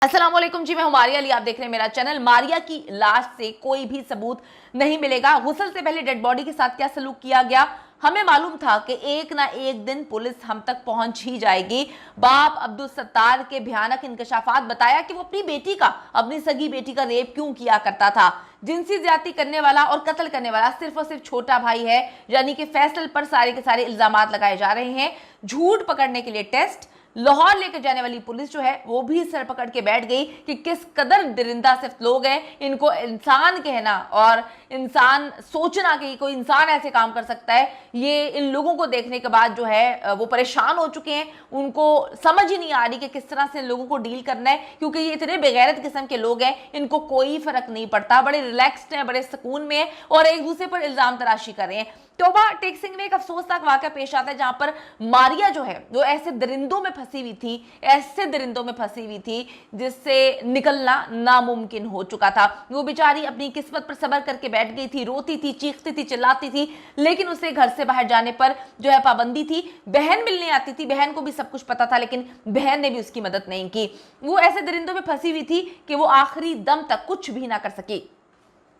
अस्सलाम वालेकुम जी, मैं हूं मारिया अली। आप देख रहे हैं मेरा चैनल। मारिया की लाश से कोई भी सबूत नहीं मिलेगा। गुस्ल से पहले डेड बॉडी के साथ क्या सलूक किया गया, हमें मालूम था कि एक ना एक दिन पुलिस हम तक पहुंच ही जाएगी। बाप अब्दुल सत्तार के भयानक इंकशाफात बताया कि वो अपनी बेटी का, अपनी सगी बेटी का रेप क्यों किया करता था। जिनसी ज्यादती करने वाला और कत्ल करने वाला सिर्फ और सिर्फ छोटा भाई है, यानी कि फैसल पर सारे के सारे इल्जामात लगाए जा रहे हैं। झूठ पकड़ने के लिए टेस्ट, लाहौर लेकर जाने वाली पुलिस जो है वो भी सर पकड़ के बैठ गई कि किस कदर दरिंदा सिर्फ लोग हैं। इनको इंसान कहना और इंसान सोचना कि कोई इंसान ऐसे काम कर सकता है, ये इन लोगों को देखने के बाद जो है वो परेशान हो चुके हैं। उनको समझ ही नहीं आ रही कि किस तरह से इन लोगों को डील करना है, क्योंकि ये इतने बेगैरत किस्म के लोग हैं, इनको कोई फर्क नहीं पड़ता। बड़े रिलैक्स्ड हैं, बड़े सुकून में हैं और एक दूसरे पर इल्जाम तराशी कर रहे हैं। तोबा टेक सिंह में एक अफसोसनाक वाकया पेश आता है जहां पर मारिया जो है वो ऐसे दरिंदों में फंसी हुई थी, ऐसे दरिंदों में फंसी हुई थी जिससे निकलना नामुमकिन हो चुका था। वो बेचारी अपनी किस्मत पर सब्र करके बैठ गई थी, रोती थी, चीखती थी, चिल्लाती थी, लेकिन उसे घर से बाहर जाने पर जो है पाबंदी थी। बहन मिलने आती थी, बहन को भी सब कुछ पता था, लेकिन बहन ने भी उसकी मदद नहीं की। वो ऐसे दरिंदों में फंसी हुई थी कि वो आखिरी दम तक कुछ भी ना कर सकी।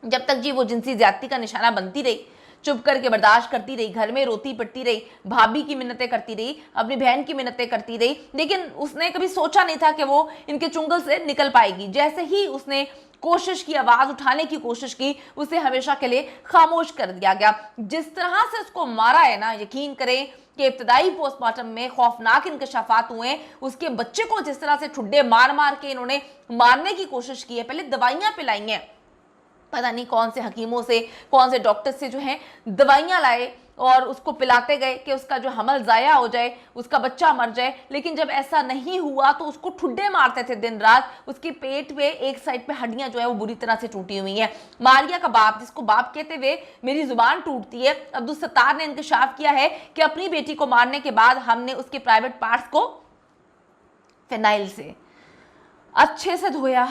जब तक जी वो जिनसी ज्यादती का निशाना बनती रही, चुप करके बर्दाश्त करती रही, घर में रोती पिटती रही, भाभी की मिन्नतें करती रही, अपनी बहन की मिन्नतें करती रही, लेकिन उसने कभी सोचा नहीं था कि वो इनके चुंगल से निकल पाएगी। जैसे ही उसने कोशिश की, आवाज उठाने की कोशिश की, उसे हमेशा के लिए खामोश कर दिया गया। जिस तरह से उसको मारा है ना, यकीन करें कि इब्तदाई पोस्टमार्टम में खौफनाक इंकशाफात हुए। उसके बच्चे को जिस तरह से ठुड्डे मार मार के इन्होंने मारने की कोशिश की है, पहले दवाइयां पिलाई हैं, पता नहीं कौन से हकीमों से, कौन से डॉक्टर से जो है दवाइयां लाए और उसको पिलाते गए कि उसका जो हमल जाया हो जाए, उसका बच्चा मर जाए। लेकिन जब ऐसा नहीं हुआ तो उसको ठुड्डे मारते थे दिन रात। उसके पेट पे एक साइड पे हड्डियां जो है वो बुरी तरह से टूटी हुई हैं। मारिया का बाप, जिसको बाप कहते हुए मेरी जुबान टूटती है, अब्दुल सत्तार ने इंकशाफ किया है कि अपनी बेटी को मारने के बाद हमने उसके प्राइवेट पार्ट्स को फिनाइल से अच्छे से धोया,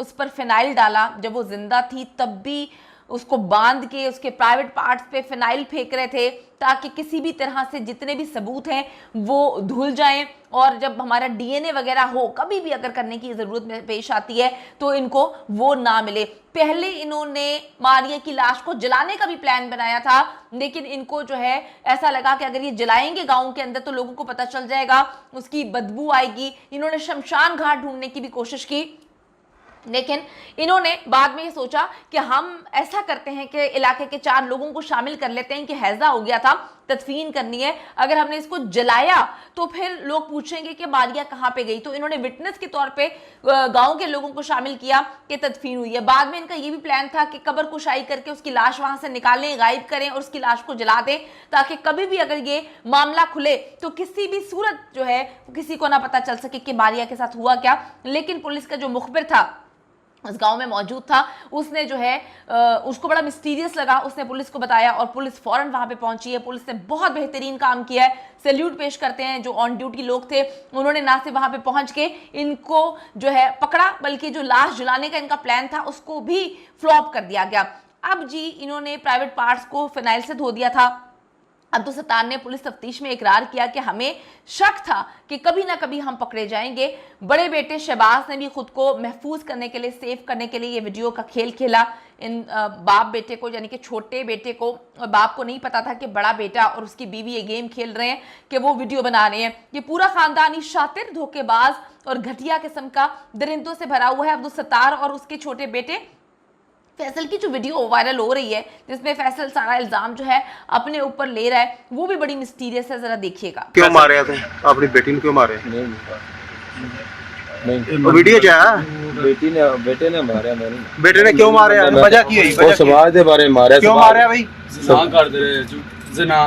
उस पर फिनाइल डाला। जब वो जिंदा थी तब भी उसको बांध के उसके प्राइवेट पार्ट्स पे फिनाइल फेंक रहे थे ताकि किसी भी तरह से जितने भी सबूत हैं वो धुल जाएं, और जब हमारा डीएनए वगैरह हो, कभी भी अगर करने की ज़रूरत पेश आती है तो इनको वो ना मिले। पहले इन्होंने मारिया की लाश को जलाने का भी प्लान बनाया था, लेकिन इनको जो है ऐसा लगा कि अगर ये जलाएंगे गाँव के अंदर तो लोगों को पता चल जाएगा, उसकी बदबू आएगी। इन्होंने शमशान घाट ढूंढने की भी कोशिश की, लेकिन इन्होंने बाद में ये सोचा कि हम ऐसा करते हैं कि इलाके के 4 लोगों को शामिल कर लेते हैं कि हैजा हो गया था, तदफीन करनी है। अगर हमने इसको जलाया तो फिर लोग पूछेंगे कि मारिया कहाँ पे गई। तो इन्होंने विटनेस के तौर पे गांव के लोगों को शामिल किया कि तदफीन हुई है। बाद में इनका ये भी प्लान था कि कब्र कुशाई करके उसकी लाश वहां से निकालें, गायब करें और उसकी लाश को जला दें, ताकि कभी भी अगर ये मामला खुले तो किसी भी सूरत जो है किसी को ना पता चल सके कि मारिया के साथ हुआ क्या। लेकिन पुलिस का जो मुखबिर था, उस गांव में मौजूद था, उसने जो है उसको बड़ा मिस्टीरियस लगा, उसने पुलिस को बताया और पुलिस फौरन वहां पे पहुंची है। पुलिस ने बहुत बेहतरीन काम किया है, सैल्यूट पेश करते हैं जो ऑन ड्यूटी लोग थे। उन्होंने ना सिर्फ वहां पे पहुंच के इनको जो है पकड़ा, बल्कि जो लाश जलाने का इनका प्लान था उसको भी फ्लॉप कर दिया गया। अब जी इन्होंने प्राइवेट पार्ट्स को फिनाइल से धो दिया था। अब्दुल सत्तार ने पुलिस तफ्तीश में इकरार किया कि हमें शक था कि कभी ना कभी हम पकड़े जाएंगे। बड़े बेटे शहबाज ने भी खुद को महफूज करने के लिए, सेव करने के लिए ये वीडियो का खेल खेला। इन बाप बेटे को, यानी कि छोटे बेटे को, और बाप को नहीं पता था कि बड़ा बेटा और उसकी बीवी ये गेम खेल रहे हैं कि वो वीडियो बना रहे हैं। ये पूरा खानदानी शातिर, धोखेबाज और घटिया किस्म का दरिंदों से भरा हुआ है। अब्दुल सत्तार और उसके छोटे बेटे फैसल की जो वीडियो वायरल हो रही है, जिसमें फैसल सारा इल्जाम जो है अपने ऊपर ले रहा है, वो भी बड़ी मिस्टीरियस है। जरा देखिएगा। क्यों मारे थे अपनी बेटी ने? क्यों मारे? नहीं वीडियो क्या है? बेटे ने मारा। मैंने बेटे ने क्यों मारे? वजह की है? वो समाज के बारे में मारा। क्यों मारे भाई? जना कर दे रहे जना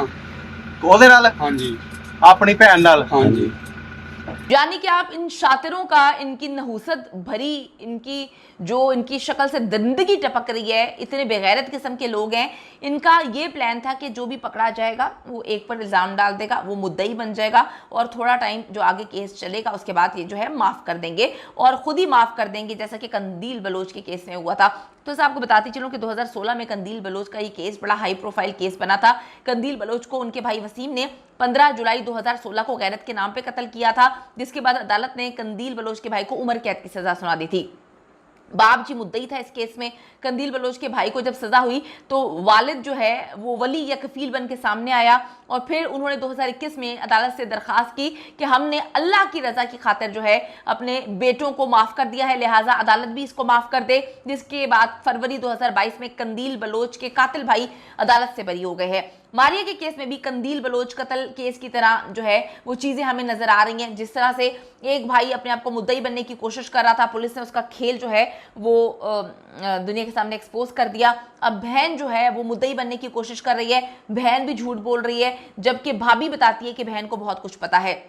ਉਹਦੇ ਨਾਲ? हाँ जी, अपनी भैन ਨਾਲ? हाँ जी। यानी कि आप इन शातिरों का, इनकी नहुसत भरी, इनकी शक्ल से दरिंदगी टपक रही है, इतने बेगैरत किस्म के लोग हैं। इनका ये प्लान था कि जो भी पकड़ा जाएगा वो एक पर इल्ज़ाम डाल देगा, वो मुद्दई बन जाएगा और थोड़ा टाइम जो आगे केस चलेगा उसके बाद ये जो है माफ़ कर देंगे और ख़ुद ही माफ़ कर देंगे, जैसा कि कंदील बलोच के केस में हुआ था। तो इसे आपको बताती चलूं कि 2016 में कंदील बलोच का ये केस बड़ा हाई प्रोफाइल केस बना था। कंदील बलोच को उनके भाई वसीम ने 15 जुलाई 2016 को गैरत के नाम पे कत्ल किया था, जिसके बाद अदालत ने कंदील बलोच के भाई को उम्र कैद की सजा सुना दी थी। बाप जी मुद्दई था इस केस में। कंदील बलोच के भाई को जब सजा हुई तो वालिद जो है वो वली या कफील बन के सामने आया और फिर उन्होंने 2021 में अदालत से दरखास्त की कि हमने अल्लाह की रजा की खातिर जो है अपने बेटों को माफ कर दिया है, लिहाजा अदालत भी इसको माफ कर दे। जिसके बाद फरवरी 2022 में कंदील बलोच के कातिल भाई अदालत से बरी हो गए हैं। मारिया के केस में भी कंदील बलोच कत्ल केस की तरह जो है वो चीजें हमें नजर आ रही हैं। जिस तरह से एक भाई अपने आप को मुद्दई बनने की कोशिश कर रहा था, पुलिस ने उसका खेल जो है वो दुनिया के सामने एक्सपोज कर दिया। अब बहन जो है वो मुद्दई बनने की कोशिश कर रही है, बहन भी झूठ बोल रही है, जबकि भाभी बताती है कि बहन को बहुत कुछ पता है।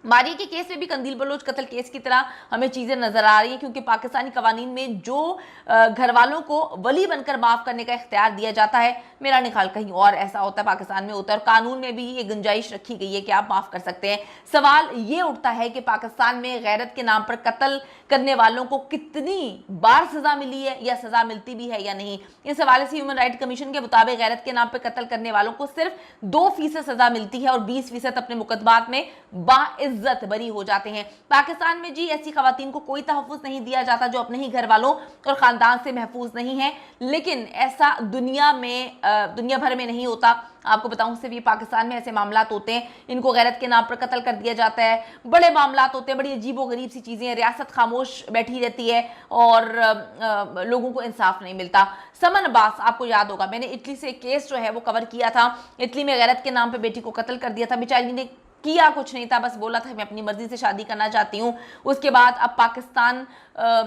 मारिया के केस में भी कंदील बलोच कत्ल केस की तरह हमें चीजें नजर आ रही हैं, क्योंकि पाकिस्तानी कवानीन में जो घर वालों को वली बनकर माफ करने का इख्तियार दिया जाता है, मेरा ख्याल कहीं और ऐसा होता है, पाकिस्तान में होता है, और कानून में भी ये गुंजाइश रखी गई है कि आप माफ कर सकते हैं। सवाल ये उठता है कि पाकिस्तान में गैरत के नाम पर कत्ल करने वालों को कितनी बार सजा मिली है या सजा मिलती भी है या नहीं। इस हवाले से ह्यूमन राइट कमीशन के मुताबिक गैरत के नाम पर कत्ल करने वालों को सिर्फ 2% सजा मिलती है और 20% अपने मुकदमात में बाइज्जत बरी हो जाते हैं। पाकिस्तान में जी ऐसी खवातीन को कोई तहफ्फुज नहीं दिया जाता जो अपने ही घर वालों और खानदान से महफूज नहीं है, लेकिन ऐसा दुनिया भर में नहीं होता। आपको बताऊं सिर्फ ये पाकिस्तान में ऐसे मामलात होते हैं, इनको गैरत के नाम पर कत्ल कर दिया जाता है। बड़े मामलात होते हैं, बड़ी अजीबो गरीब सी चीजें हैं, रियासत खामोश बैठी रहती है और लोगों को इंसाफ नहीं मिलता। समन अब्बास, आपको याद होगा, मैंने इटली से केस जो है वो कवर किया था। इटली में गैरत के नाम पर बेटी को कत्ल कर दिया था। बेचारी ने किया कुछ नहीं था, बस बोला था मैं अपनी मर्जी से शादी करना चाहती हूँ। उसके बाद अब पाकिस्तान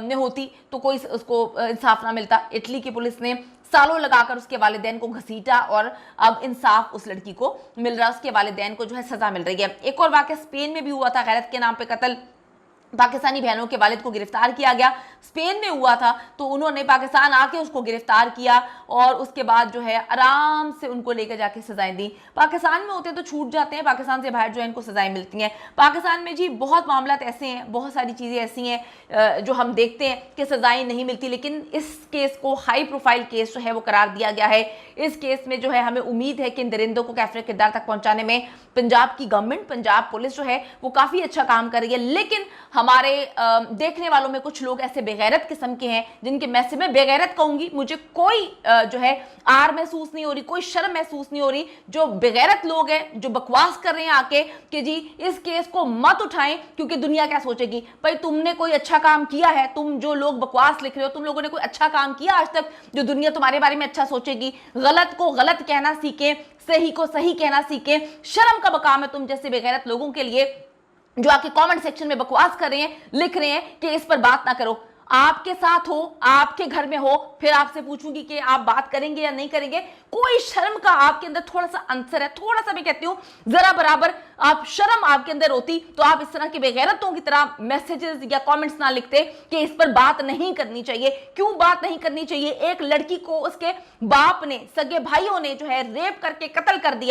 में होती तो कोई उसको इंसाफ ना मिलता। इटली की पुलिस ने सालों लगाकर उसके वालिदैन को घसीटा और अब इंसाफ उस लड़की को मिल रहा है, उसके वालिदैन को जो है सजा मिल रही है। एक और वाकया स्पेन में भी हुआ था, गैरत के नाम पे कत्ल। पाकिस्तानी बहनों के वालिद को गिरफ्तार किया गया, स्पेन में हुआ था, तो उन्होंने पाकिस्तान आके उसको गिरफ्तार किया और उसके बाद जो है आराम से उनको लेकर जाके सजाएं दी। पाकिस्तान में होते हैं तो छूट जाते हैं, पाकिस्तान से बाहर जो है इनको सजाएं मिलती हैं। पाकिस्तान में जी बहुत मामलात ऐसे हैं, बहुत सारी चीज़ें ऐसी हैं जो हम देखते हैं कि सजाएं नहीं मिलती, लेकिन इस केस को हाई प्रोफाइल केस जो है वो करार दिया गया है। इस केस में जो है हमें उम्मीद है कि इन दरिंदों को कैफरे किरदार तक पहुंचाने में पंजाब की गवर्नमेंट, पंजाब पुलिस जो है वो काफ़ी अच्छा काम कर रही है। लेकिन हमारे देखने वालों में कुछ लोग ऐसे बेगैरत किस्म के हैं जिनके मैं से बेगैरत कहूंगी, मुझे कोई जो है आर महसूस नहीं हो रही, कोई शर्म महसूस नहीं हो रही। जो बेगैरत लोग हैं जो बकवास कर रहे हैं आके कि जी इस केस को मत उठाएं क्योंकि दुनिया क्या सोचेगी। भाई तुमने कोई अच्छा काम किया है? तुम जो लोग बकवास लिख रहे हो, तुम लोगों ने कोई अच्छा काम किया आज तक जो दुनिया तुम्हारे बारे में अच्छा सोचेगी? गलत को गलत कहना सीखें, सही को सही कहना सीखें। शर्म का मकाम है तुम जैसे बेगैरत लोगों के लिए जो आके कमेंट सेक्शन में बकवास कर रहे हैं, लिख रहे हैं कि इस पर बात ना करो। आपके साथ हो, आपके घर में हो, फिर आपसे पूछूंगी कि आप बात करेंगे या नहीं करेंगे। कोई शर्म का आपके अंदर थोड़ा सा अंतर है, थोड़ा सा मैं कहती हूं जरा बराबर आप शर्म आपके अंदर होती तो आप इस तरह के बेगैरतों की तरह मैसेजेस या कमेंट्स ना लिखते कि इस पर बात नहीं करनी चाहिए। क्यों बात नहीं करनी चाहिए? एक लड़की को उसके बाप ने, सगे भाइयों ने जो है रेप करके कत्ल कर दिया